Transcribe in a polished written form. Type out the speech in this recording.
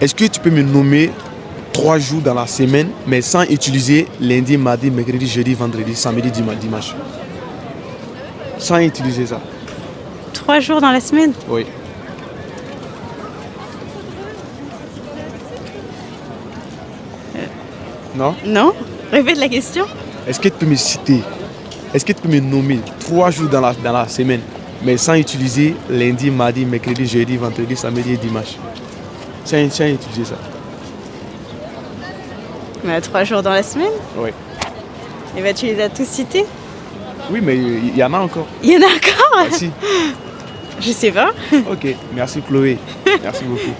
Est-ce que tu peux me nommer 3 jours dans la semaine, mais sans utiliser lundi, mardi, mercredi, jeudi, vendredi, samedi, dimanche? Sans utiliser ça. 3 jours dans la semaine? Oui. Non? Non? Répète la question. Est-ce que tu peux me citer, est-ce que tu peux me nommer 3 jours dans la semaine, mais sans utiliser lundi, mardi, mercredi, jeudi, vendredi, samedi et dimanche? Sans utiliser ça. Mais 3 jours dans la semaine? Oui. Et bah tu les as tous cités? Oui, mais il y en a encore. Il y en a encore? Merci. Je sais pas. Ok, merci Chloé. Merci beaucoup.